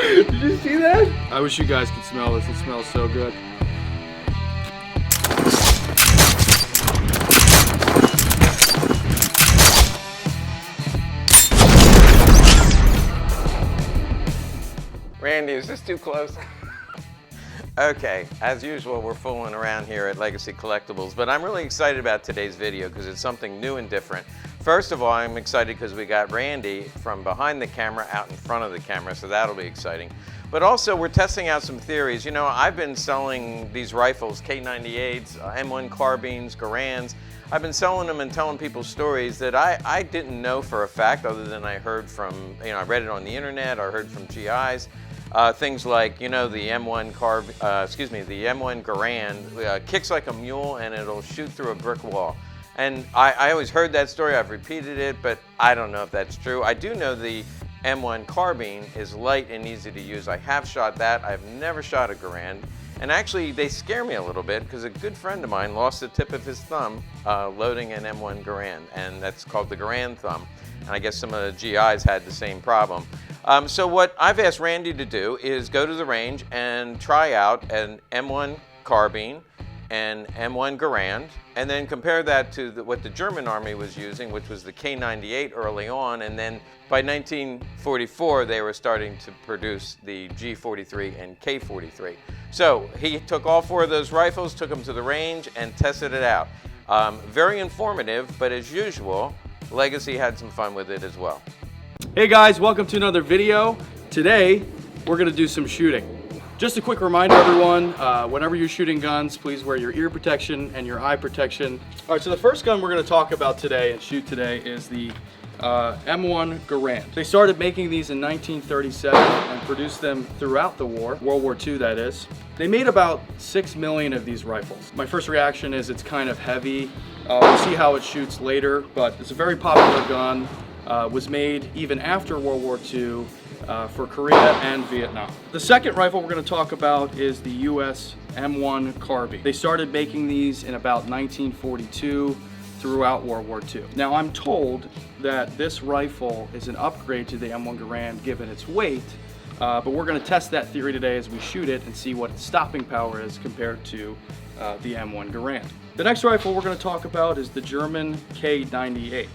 Did you see that? I wish you guys could smell this. It smells so good. Randy, is this too close? Okay, as usual, we're fooling around here at Legacy Collectibles, but I'm really excited about today's video because it's something new and different. First of all, I'm excited because we got Randy from behind the camera out in front of the camera, so that'll be exciting. But also, we're testing out some theories. You know, I've been selling these rifles, K98s, M1 Carbines, Garands. I've been selling them and telling people stories that I didn't know for a fact, other than I heard from, you know, I read it on the internet, I heard from GIs. Things like, you know, the M1 the M1 Garand kicks like a mule and it'll shoot through a brick wall. And I always heard that story, I've repeated it, but I don't know if that's true. I do know the M1 Carbine is light and easy to use. I have shot that, I've never shot a Garand. And actually, they scare me a little bit because a good friend of mine lost the tip of his thumb loading an M1 Garand, and that's called the Garand thumb. And I guess some of the GIs had the same problem. So what I've asked Randy to do is go to the range and try out an M1 Carbine and M1 Garand, and then compare that to what the German Army was using, which was the K98 early on, and then by 1944 they were starting to produce the G43 and K43. So he took all four of those rifles, took them to the range, and tested it out. Very informative, but as usual, Legacy had some fun with it as well. Hey guys, welcome to another video. Today, we're gonna do some shooting. Just a quick reminder, everyone, whenever you're shooting guns, please wear your ear protection and your eye protection. All right, so the first gun we're gonna talk about today and shoot today is the M1 Garand. They started making these in 1937 and produced them throughout the war, World War II that is. They made about 6 million of these rifles. My first reaction is it's kind of heavy. We'll see how it shoots later, but it's a very popular gun. Was made even after World War II for Korea and Vietnam. The second rifle we're going to talk about is the US M1 Carbine. They started making these in about 1942 throughout World War II. Now I'm told that this rifle is an upgrade to the M1 Garand given its weight, but we're going to test that theory today as we shoot it and see what its stopping power is compared to the M1 Garand. The next rifle we're going to talk about is the German K98.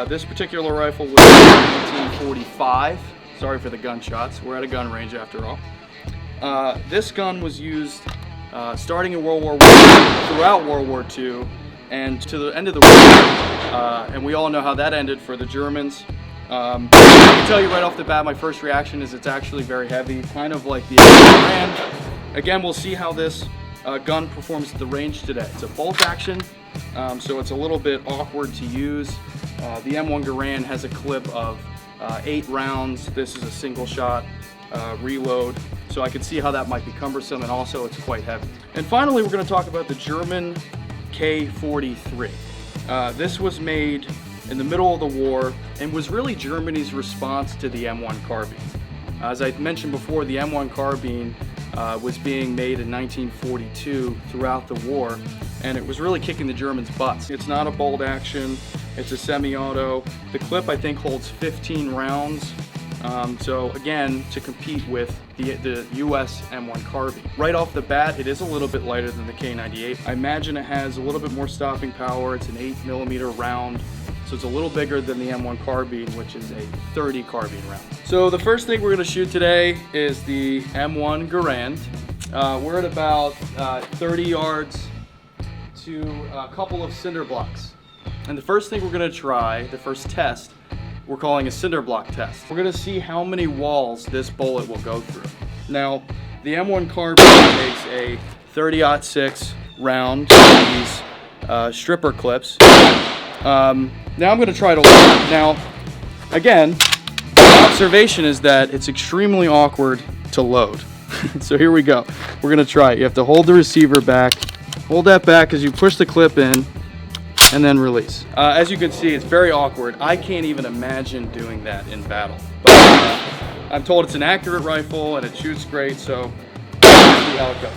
This particular rifle was 1945. Sorry for the gunshots. We're at a gun range after all. This gun was used starting in World War I, throughout World War II, and to the end of the war. And we all know how that ended for the Germans. I can tell you right off the bat, my first reaction is it's actually very heavy, kind of like the Garand. Again, we'll see how this gun performs at the range today. It's a bolt action, so it's a little bit awkward to use. The M1 Garand has a clip of 8 rounds. This is a single shot reload, so I can see how that might be cumbersome, and also it's quite heavy. And finally, we're going to talk about the German K43. This was made in the middle of the war and was really Germany's response to the M1 Carbine. As I mentioned before, the M1 Carbine was being made in 1942 throughout the war, and it was really kicking the Germans' butts. It's not a bolt action, it's a semi-auto. The clip I think holds 15 rounds. So again, to compete with the US M1 Carbine. Right off the bat, it is a little bit lighter than the K98. I imagine it has a little bit more stopping power. It's an 8mm round, so it's a little bigger than the M1 Carbine, which is a 30 carbine round. So the first thing we're gonna shoot today is the M1 Garand. We're at about 30 yards to a couple of cinder blocks. And the first thing we're gonna try, the first test, we're calling a cinder block test. We're gonna see how many walls this bullet will go through. Now, the M1 Carbine makes a 30-06 round, these stripper clips. Now I'm gonna try to load. Now, again, the observation is that it's extremely awkward to load. So here we go. We're gonna try it. You have to hold the receiver back. Hold that back as you push the clip in, and then release. As you can see, it's very awkward. I can't even imagine doing that in battle. But I'm told it's an accurate rifle and it shoots great, so let's see how it goes.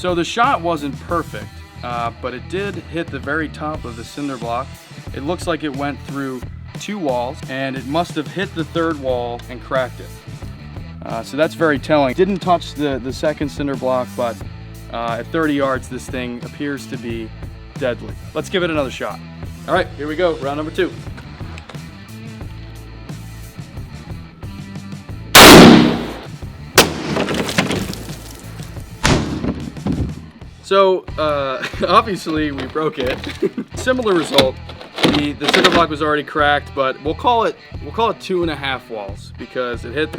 So the shot wasn't perfect, but it did hit the very top of the cinder block. It looks like it went through 2 walls, and it must have hit the 3rd wall and cracked it. So that's very telling. Didn't touch the 2nd cinder block, but at 30 yards, this thing appears to be deadly. Let's give it another shot. All right, here we go, round number 2. So, obviously we broke it. Similar result. The cinder block was already cracked, but we'll call it 2.5 walls because it hit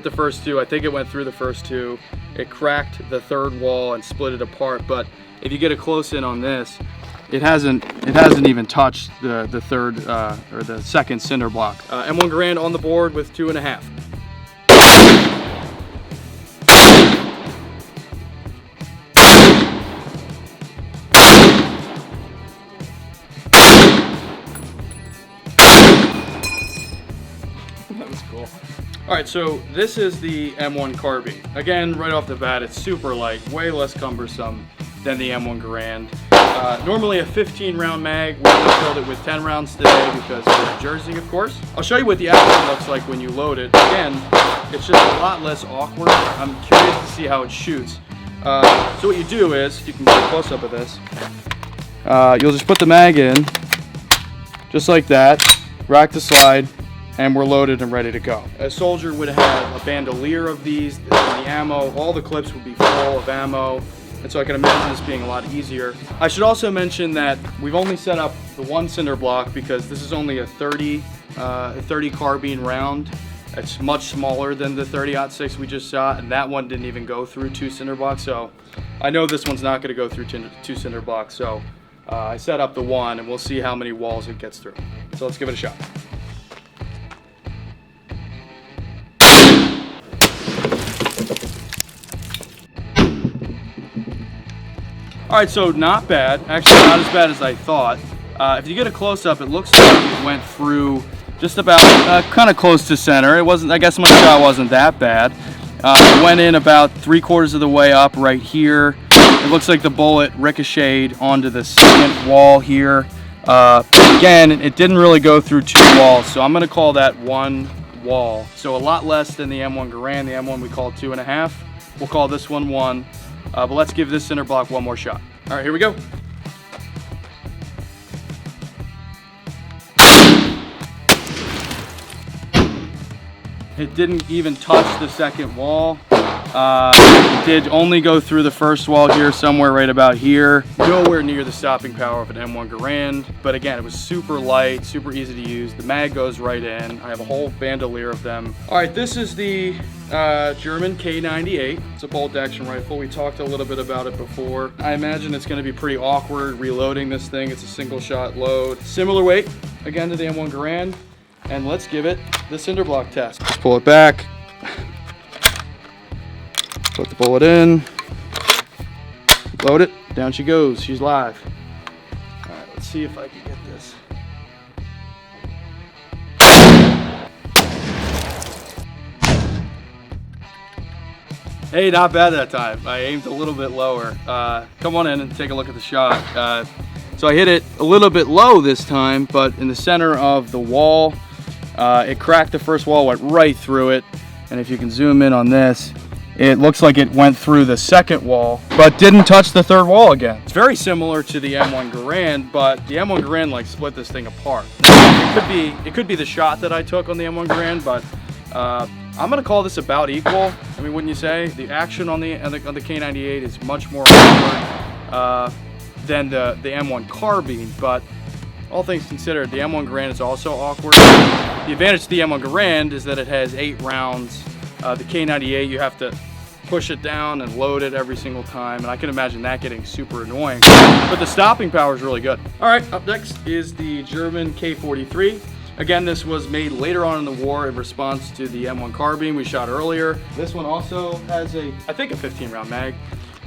the first 2. I think it went through the first 2. It cracked the 3rd wall and split it apart. But if you get a close in on this, it hasn't even touched the 3rd or the 2nd cinder block. M1 Garand on the board with 2.5. That was cool. All right, so this is the M1 Carbine. Again, right off the bat, it's super light, way less cumbersome than the M1 Garand. Normally a 15 round mag. We only filled it with 10 rounds today because we're in Jersey, of course. I'll show you what the action looks like when you load it. Again, it's just a lot less awkward. I'm curious to see how it shoots. So what you do is, you can get a close up of this. You'll just put the mag in, just like that, rack the slide, and we're loaded and ready to go. A soldier would have a bandolier of these, the ammo, all the clips would be full of ammo, and so I can imagine this being a lot easier. I should also mention that we've only set up the 1 cinder block because this is only a 30 carbine round. It's much smaller than the 30-06 we just shot, and that one didn't even go through 2 cinder blocks, so I know this one's not gonna go through 2 cinder blocks, so I set up the 1 and we'll see how many walls it gets through. So let's give it a shot. All right, so not bad. Actually, not as bad as I thought. If you get a close-up, it looks like it went through just about kind of close to center. It wasn't. I guess my shot wasn't that bad. It went in about 3/4 of the way up right here. It looks like the bullet ricocheted onto the 2nd wall here. Again, it didn't really go through 2 walls, so I'm going to call that 1 wall. So a lot less than the M1 Garand. The M1 we called 2.5. We'll call this one 1. But let's give this cinder block one more shot. All right, here we go. It didn't even touch the 2nd wall. It did only go through the 1st wall here, somewhere right about here. Nowhere near the stopping power of an M1 Garand. But again, it was super light, super easy to use. The mag goes right in. I have a whole bandolier of them. All right, this is the German K98. It's a bolt action rifle. We talked a little bit about it before. I imagine it's going to be pretty awkward reloading this thing. It's a single shot load. Similar weight, again, to the M1 Garand. And let's give it the cinder block test. Let's pull it back. Put the bullet in. Load it. Down she goes. She's live. All right, let's see if I can get this. Hey, not bad that time. I aimed a little bit lower. Come on in and take a look at the shot. So I hit it a little bit low this time, but in the center of the wall. It cracked the 1st wall, went right through it. And if you can zoom in on this, it looks like it went through the 2nd wall, but didn't touch the 3rd wall again. It's very similar to the M1 Garand, but the M1 Garand like split this thing apart. Now, it could be the shot that I took on the M1 Garand, but I'm gonna call this about equal. I mean, wouldn't you say? The action on the K98 is much more awkward than the M1 Carbine, but all things considered, the M1 Garand is also awkward. The advantage to the M1 Garand is that it has 8 rounds. The K98, you have to push it down and load it every single time, and I can imagine that getting super annoying. But the stopping power is really good. All right, up next is the German K43. Again, this was made later on in the war in response to the M1 Carbine we shot earlier. This one also has I think a 15 round mag.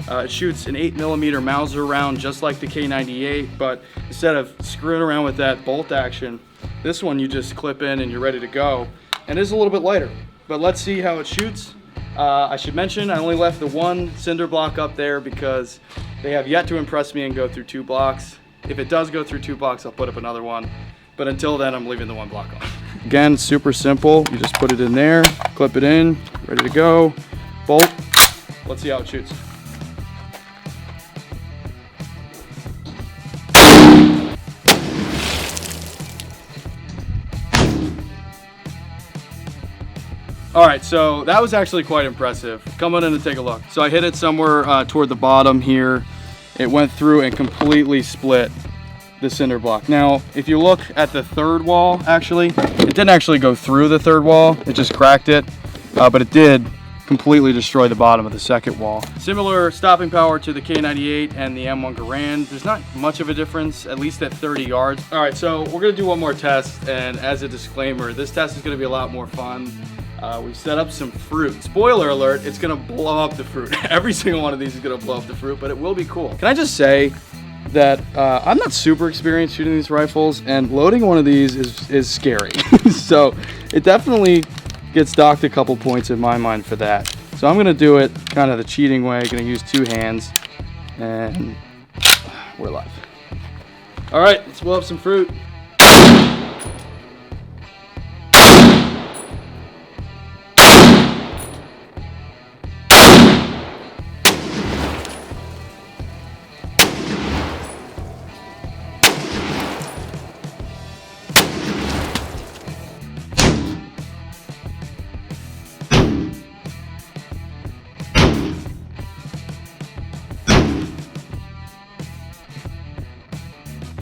It shoots an 8mm Mauser round just like the K98, but instead of screwing around with that bolt action, this one you just clip in and you're ready to go. And it is a little bit lighter, but let's see how it shoots I should mention I only left the one cinder block up there because they have yet to impress me and go through 2 blocks. If it does go through 2 blocks, I'll put up another one. But until then, I'm leaving the 1 block on. Again, super simple. You just put it in there, clip it in, ready to go, bolt. Let's see how it shoots. All right, so that was actually quite impressive. Come on in and take a look. So I hit it somewhere toward the bottom here. It went through and completely split the cinder block. Now, if you look at the 3rd wall, actually, it didn't actually go through the 3rd wall. It just cracked it, but it did completely destroy the bottom of the 2nd wall. Similar stopping power to the K98 and the M1 Garand. There's not much of a difference, at least at 30 yards. All right, so we're gonna do one more test, and as a disclaimer, this test is gonna be a lot more fun. We've set up some fruit. Spoiler alert, it's gonna blow up the fruit. Every single one of these is gonna blow up the fruit, but it will be cool. Can I just say that I'm not super experienced shooting these rifles, and loading one of these is scary. So it definitely gets docked a couple points in my mind for that. So I'm gonna do it kind of the cheating way. Gonna use 2 hands, and we're live. All right, let's blow up some fruit.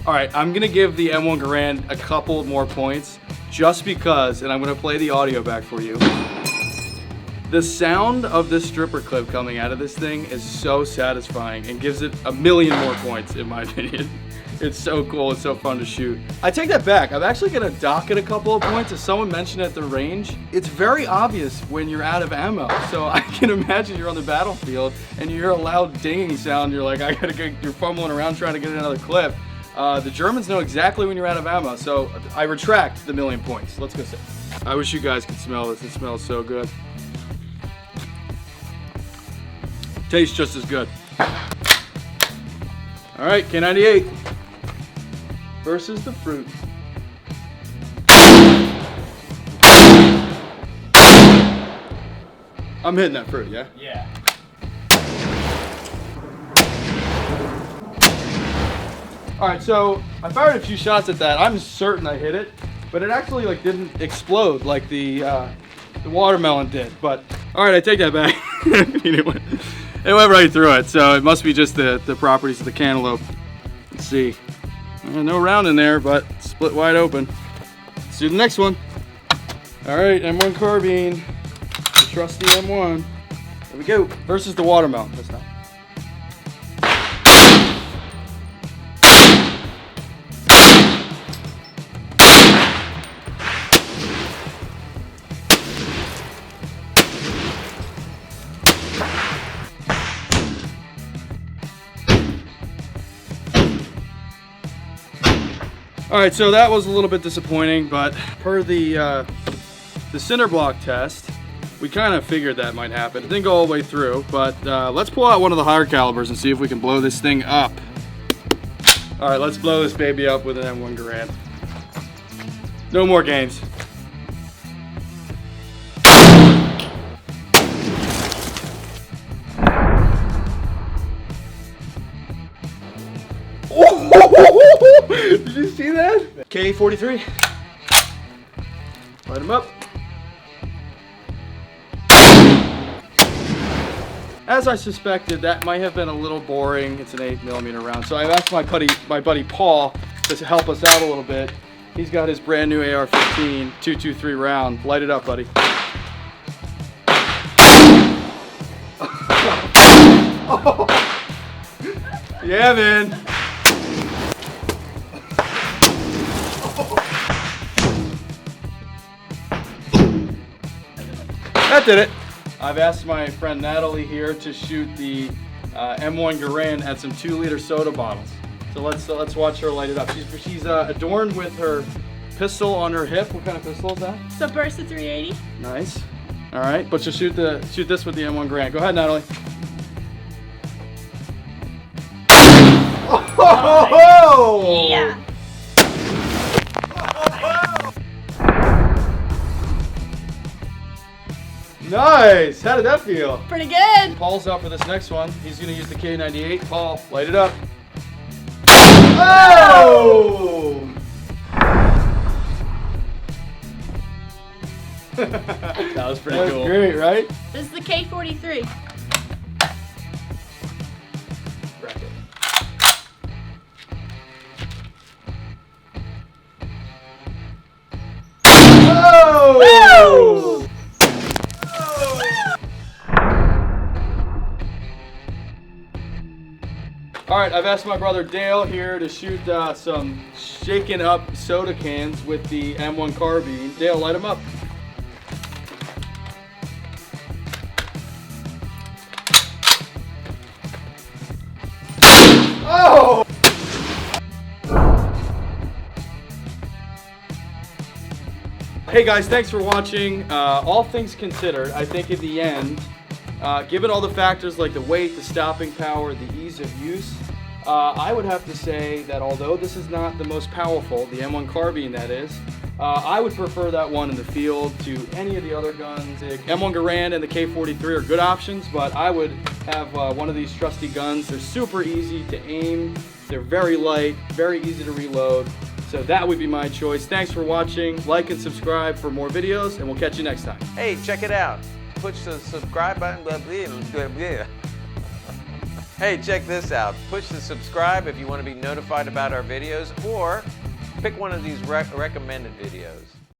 All right, I'm gonna give the M1 Garand a couple more points just because, and I'm gonna play the audio back for you. The sound of this stripper clip coming out of this thing is so satisfying and gives it a million more points in my opinion. It's so cool, it's so fun to shoot. I take that back, I'm actually gonna dock it a couple of points. As someone mentioned at the range, it's very obvious when you're out of ammo. So I can imagine you're on the battlefield and you hear a loud dinging sound, you're like, you're fumbling around trying to get another clip. The Germans know exactly when you're out of ammo, so I retract the million points. Let's go sit. I wish you guys could smell this. It smells so good. Tastes just as good. All right, K98 versus the fruit. I'm hitting that fruit, yeah? Yeah. All right, so I fired a few shots at that. I'm certain I hit it, but it actually like didn't explode like the watermelon did. But all right, I take that back. it went right through it, so it must be just the properties of the cantaloupe. Let's see. No round in there, but split wide open. Let's do the next one. All right, M1 Carbine, the trusty M1. Here we go. Versus the watermelon this time. All right, so that was a little bit disappointing, but per the cinder block test, we kind of figured that might happen. It didn't go all the way through, but let's pull out one of the higher calibers and see if we can blow this thing up. All right, let's blow this baby up with an M1 Garand. No more games. Did you see that? K43. Light him up. As I suspected, that might have been a little boring. It's an 8mm round. So I asked my buddy Paul to help us out a little bit. He's got his brand new AR-15 223 round. Light it up, buddy. Yeah, man. That did it. I've asked my friend Natalie here to shoot the M1 Garand at some 2-liter soda bottles. So let's watch her light it up. She's adorned with her pistol on her hip. What kind of pistol is that? The Burst of 380. Nice. All right, but you'll shoot this with the M1 Garand. Go ahead, Natalie. Oh! Yeah. Nice. How did that feel? Pretty good. Paul's out for this next one. He's gonna use the K98. Paul, light it up. Oh! That was pretty That was cool. great, right? This is the K43. Oh! All right, I've asked my brother Dale here to shoot some shaken up soda cans with the M1 Carbine. Dale, light them up. Oh! Hey guys, thanks for watching. All things considered, I think in the end, given all the factors like the weight, the stopping power, the ease of use, I would have to say that although this is not the most powerful, the M1 Carbine that is, I would prefer that one in the field to any of the other guns. The M1 Garand and the K43 are good options, but I would have one of these trusty guns. They're super easy to aim, they're very light, very easy to reload. So that would be my choice. Thanks for watching. Like and subscribe for more videos, and we'll catch you next time. Hey, check it out. Push the subscribe button. Blah, blah, blah, blah. Hey, check this out. Push the subscribe if you want to be notified about our videos, or pick one of these recommended videos.